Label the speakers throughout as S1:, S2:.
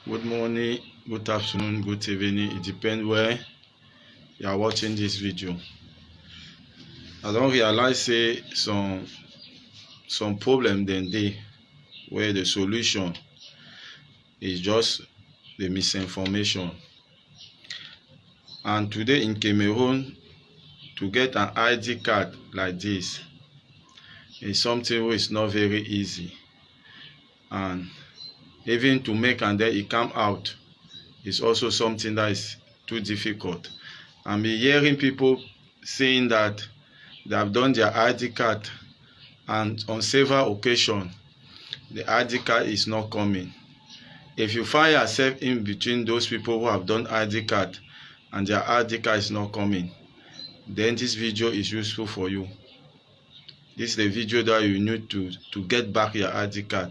S1: Good morning, good afternoon, good evening. It depends where you are watching this video. I don't realize say some problem then dey where the solution is just the misinformation. And today in Cameroon, to get an ID card like this is something which is not very easy. And even to make and then it come out is also something that is too difficult. I'm hearing people saying that they have done their ID card and on several occasions the ID card is not coming. If you find yourself in between those people who have done ID card and their ID card is not coming, then this video is useful for you. This is the video that you need to get back your ID card.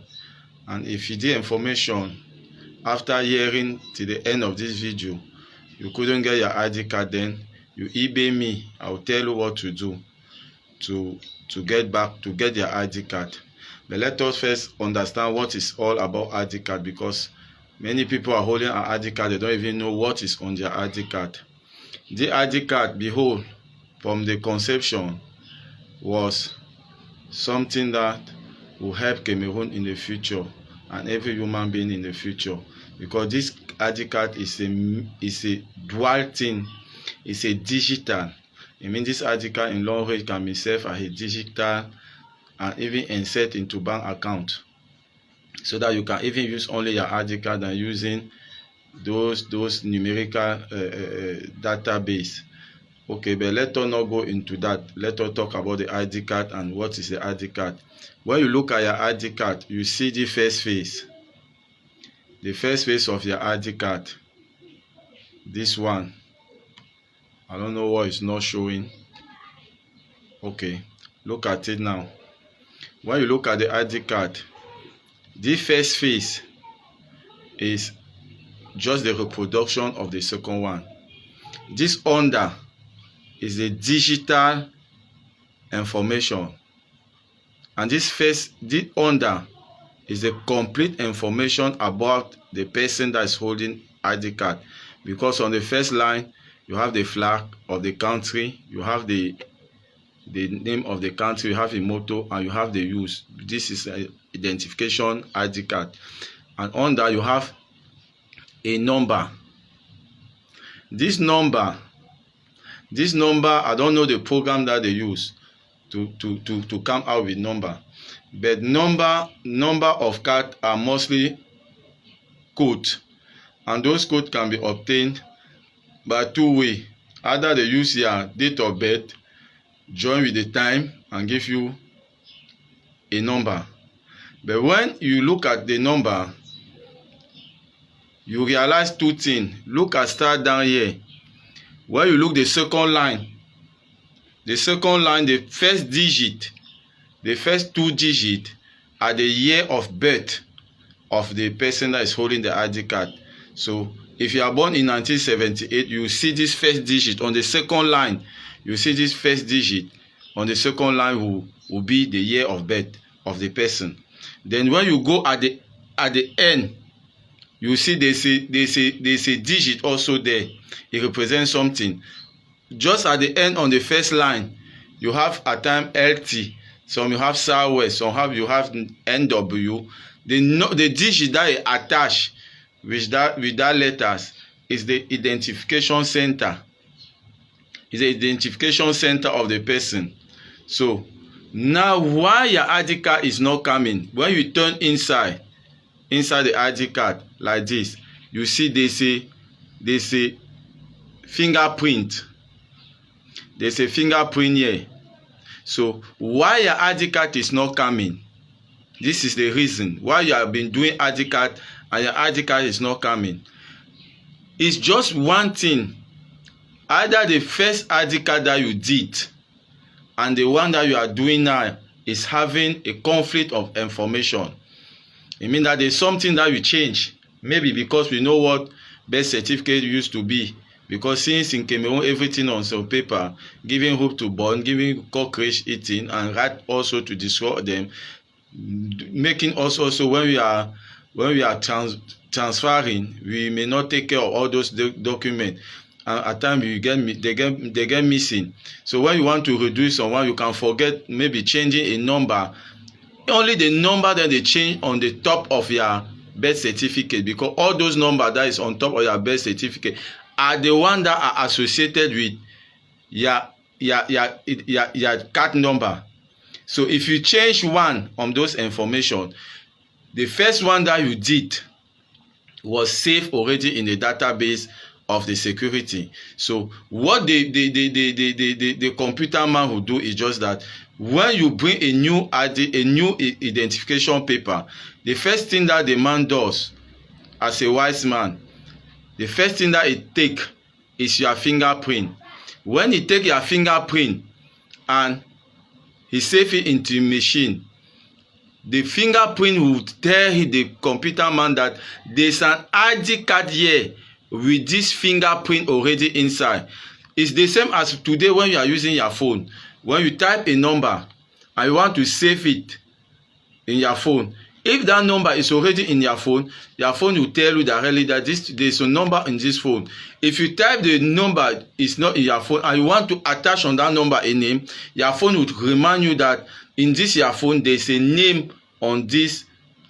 S1: And if you did information after hearing to the end of this video, you couldn't get your ID card, then you email me. I'll tell you what to do to get your ID card. But let us first understand what is all about ID card, because many people are holding an ID card, they don't even know what is on their ID card. The ID card, behold, from the conception was something that will help Cameroon in the future and every human being in the future, because this ID card is a dual thing. It's a digital. I mean, this ID card in long range can be served as a digital and even insert into bank account, so that you can even use only your ID card and using those numerical database. Okay, but let us not go into that. Let us talk about the ID card and what is the ID card. When you look at your ID card, you see the first face. The first face of your ID card. This one. I don't know why it's not showing. Okay, look at it now. When you look at the ID card, the first face is just the reproduction of the second one. This under is the digital information, and this under is the complete information about the person that is holding ID card, because on the first line you have the flag of the country, you have the name of the country, you have a motto, and you have the use. This is an identification ID card. And under you have a number. This number, I don't know the program that they use to come out with number, but number of cards are mostly code, and those codes can be obtained by two ways. Either they use your date of birth, join with the time, and give you a number. But when you look at the number, you realize two things. Look at start down here. When you look the second line, the first digit, the first two digits are the year of birth of the person that is holding the ID card. So if you are born in 1978, you see this first digit on the second line. You see this first digit on the second line will be the year of birth of the person. Then when you go at the end, you see there's a digit also there. It represents something. Just at the end on the first line, you have at time LT, some you have Southwest, some you have NW. The digit that is attached with that letters is the identification center. Is the identification center of the person. So now why your ID card is not coming? When you turn inside the ID card like this, you see there's a fingerprint. There's a fingerprint here. So why your ID card is not coming? This is the reason why you have been doing ID card and your ID card is not coming. It's just one thing. Either the first ID card that you did and the one that you are doing now is having a conflict of information. It means that there's something that you change. Maybe because we know what birth certificate used to be. Because since in Cameroon everything on some paper, giving hope to born, giving cockroach eating, and rat also to destroy them, making us also when we are when we are transferring, we may not take care of all those documents, and at times they get missing. So when you want to reduce someone, you can forget maybe changing a number, only the number that they change on the top of your birth certificate, because all those numbers that is on top of your birth certificate are the one that are associated with your card number. So if you change one of those information, the first one that you did was saved already in the database of the security. So what the computer man will do is just that when you bring a new ID, a new identification paper, the first thing that the man does, as a wise man, the first thing that it take is your fingerprint. When he take your fingerprint and he save it into the machine, the fingerprint will tell the computer man that there's an ID card here with this fingerprint already inside. It's the same as today when you are using your phone. When you type a number and you want to save it in your phone, if that number is already in your phone will tell you directly that there's a number in this phone. If you type the number is not in your phone and you want to attach on that number a name, your phone would remind you that in this your phone there's a name on this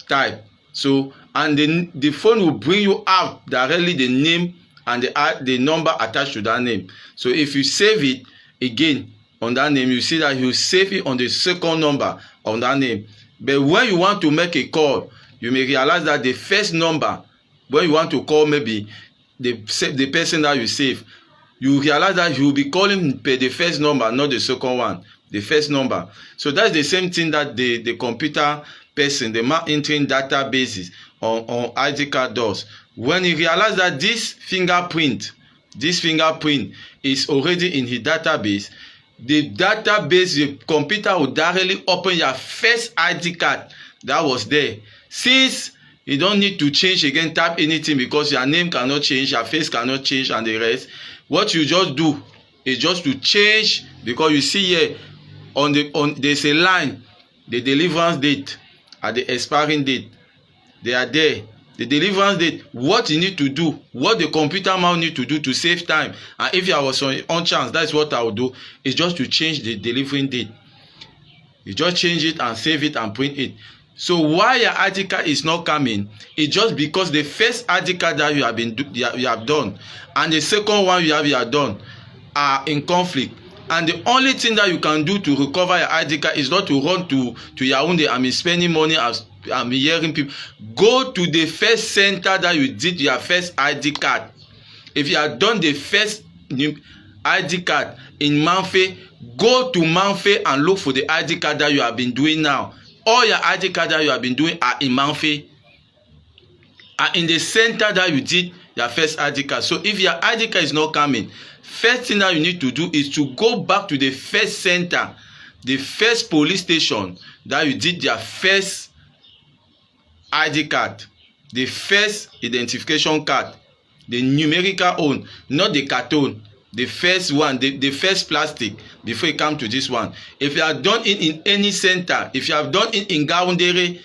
S1: type. So and the phone will bring you out directly the name and the number attached to that name. So if you save it again on that name, you see that you save it on the second number on that name. But when you want to make a call, you may realize that the first number, when you want to call maybe the person that you save, you realize that you will be calling the first number, not the second one, the first number. So that's the same thing that the computer person, the man entering databases on ID card does. When he realizes that this fingerprint is already in his database, the computer will directly open your first ID card that was there. Since you don't need to change again, type anything, because your name cannot change, your face cannot change, and the rest, what you just do is just to change, because you see here there's a line, the deliverance date and the expiring date. They are there. The deliverance date, what you need to do, what the computer man need to do to save time. And if I was on chance, that's what I would do, is just to change the delivering date. You just change it and save it and print it. So why your ID card is not coming, it's just because the first ID card that you have done and the second one you have done are in conflict. And the only thing that you can do to recover your ID card is not to run to Yaoundé, spending money as I'm hearing people. Go to the first center that you did your first ID card. If you have done the first ID card in Manfé, go to Manfé and look for the ID card that you have been doing now. All your ID card that you have been doing are in Manfé, are in the center that you did your first ID card. So if your ID card is not coming, first thing that you need to do is to go back to the first center, the first police station that you did your first ID card, the first identification card, the numerical one, not the carton, the first one, the first plastic, before you come to this one. If you have done it in any center, if you have done it in Gaoundéré,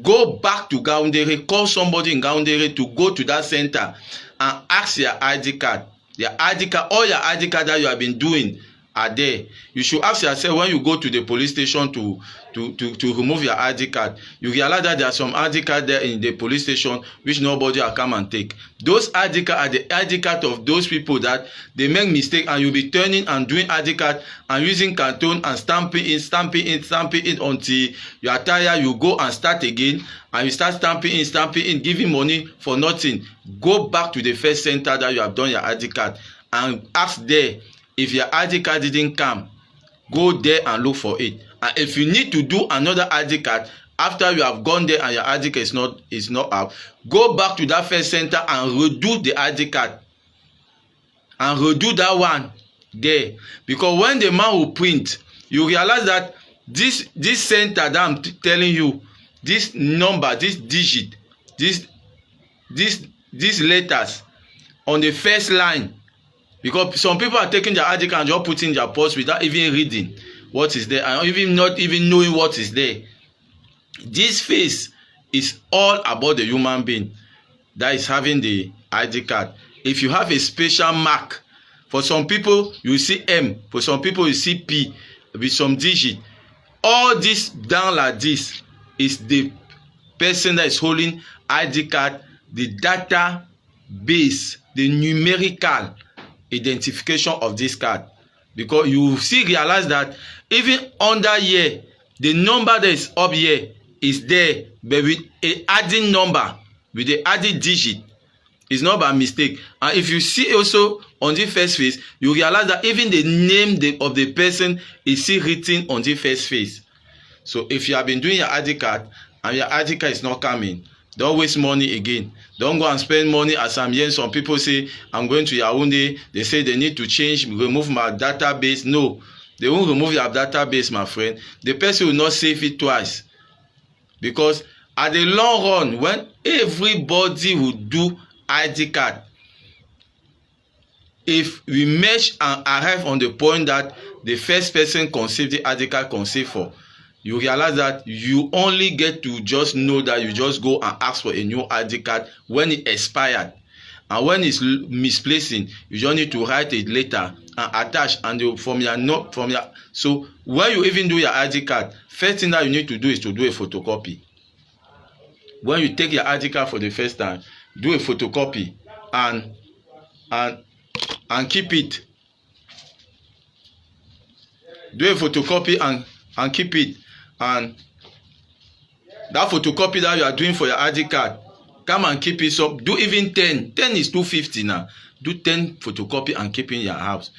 S1: go back to Gaoundéré, call somebody in Gaoundéré to go to that center and ask your ID card. Your ID card, all your ID card that you have been doing are there. You should ask yourself, when you go to the police station to remove your ID card, you realize that there are some ID card there in the police station which nobody will come and take. Those ID card are the ID card of those people that they make mistake, and you'll be turning and doing ID card and using carton and stamping it until you are tired. You go and start again, and you start stamping in, giving money for nothing. Go back to the first center that you have done your ID card and ask there. If your ID card didn't come, go there and look for it. And if you need to do another ID card after you have gone there and your ID card is not out, go back to that first center and redo the ID card and redo that one there. Because when the man will print, you realize that this center that I'm telling you, this number, this digit, these letters on the first line. Because some people are taking their ID card and just putting their purse without even reading what is there, and even not even knowing what is there. This face It's all about the human being that is having the ID card. If you have a special mark, for some people you see M, for some people you see P with some digit. All this down like this is the person that is holding ID card, the data base, the numerical identification of this card. Because you see, realize that even under here, the number that is up here is there, but with a adding number, with the added digit. It's not by mistake. And if you see also on the first face, you realize that even the name of the person is still written on the first face. So if you have been doing your ID card and your ID card is not coming, don't waste money again. Don't go and spend money. As I'm hearing some people say, I'm going to Yaoundé. They say they need to change, remove my database. No, they won't remove your database, my friend. The person will not save it twice. Because at the long run, when everybody will do ID card, if we mesh and arrive on the point that the first person conceived the ID card conceived for, you realize that you only get to just know that you just go and ask for a new ID card when it expired. And when it's misplacing, you just need to write it later and attach. And so when you even do your ID card, first thing that you need to do is to do a photocopy. When you take your ID card for the first time, do a photocopy and keep it. Do a photocopy and keep it. And that photocopy that you are doing for your ID card, come and keep it up. Do even 10. 10 is 250 now. Do 10 photocopy and keep in your house.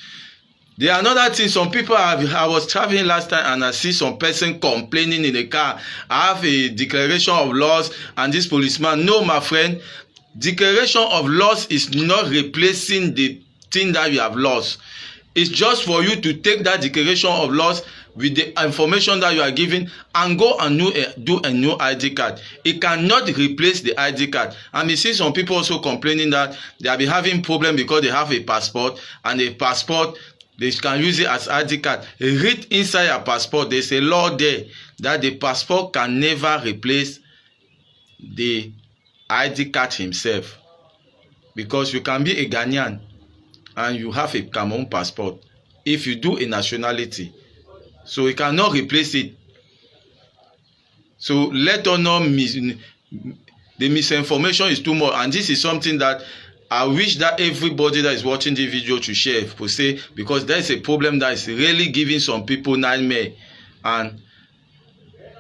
S1: There are another thing. Some people I was traveling last time and I see some person complaining in the car. I have a declaration of loss and this policeman. No, my friend, declaration of loss is not replacing the thing that you have lost. It's just for you to take that declaration of loss with the information that you are given and go and do a new ID card. It cannot replace the ID card. And we see some people also complaining that they have been having problem because they have a passport, and a passport, they can use it as ID card. Read inside your passport, there's a law there that the passport can never replace the ID card himself. Because you can be a Ghanaian and you have a Cameroon passport if you do a nationality. So it cannot replace it. So let us not the misinformation is too much, and this is something that I wish that everybody that is watching the video to share, to say, because there is a problem that is really giving some people nightmare. And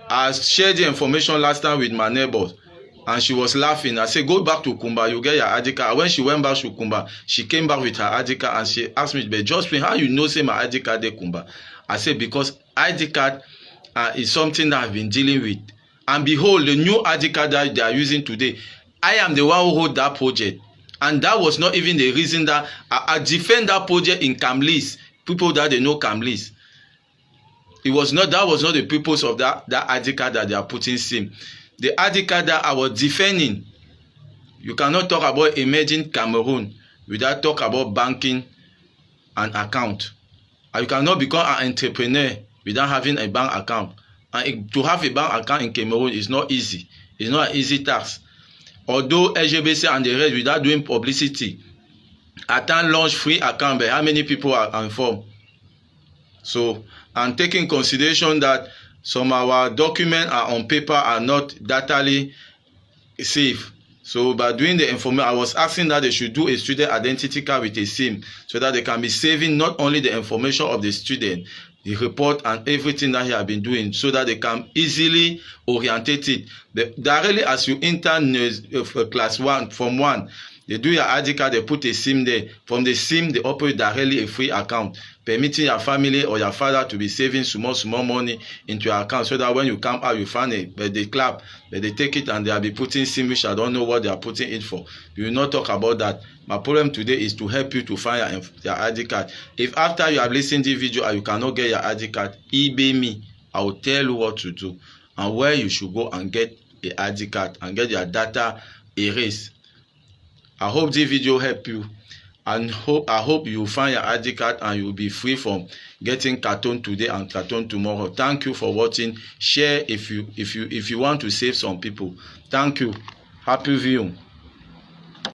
S1: I shared the information last time with my neighbors, and she was laughing. I said, go back to Kumba, you get your ID card. When she went back to Kumba, she came back with her ID card and she asked me, but just how you know say my ID card dey Kumba? I said, because ID card is something that I've been dealing with. And behold, the new ID card that they are using today, I am the one who hold that project. And that was not even the reason that I defend that project in Kamlis. People that they know Kamlis. That was not the purpose of that ID card that they are putting SIM. The ID card that I was defending, you cannot talk about emerging Cameroon without talk about banking and account. And you cannot become an entrepreneur without having a bank account. And to have a bank account in Cameroon is not easy. It's not an easy task. Although SGBC and the rest, without doing publicity, Atan launch free account, but how many people are informed? So, and taking consideration that some of our documents are on paper, are not datally safe. So by doing the information, I was asking that they should do a student identity card with a SIM so that they can be saving not only the information of the student, the report and everything that he has been doing, so that they can easily orientate it. Directly as you enter class 1, from 1, they do your ID card, they put a SIM there. From the SIM, they operate directly a free account, permitting your family or your father to be saving small money into your account, so that when you come out, you find it, but they clap, but they take it and they will be putting SIM, which I don't know what they are putting it for. We will not talk about that. My problem today is to help you to find your ID card. If after you have listened to the video and you cannot get your ID card, email me. I will tell you what to do and where you should go and get the ID card and get your data erased. I hope this video helped you. And I hope you find your ID card and you will be free from getting carton today and carton tomorrow. Thank you for watching. Share if you want to save some people. Thank you. Happy viewing.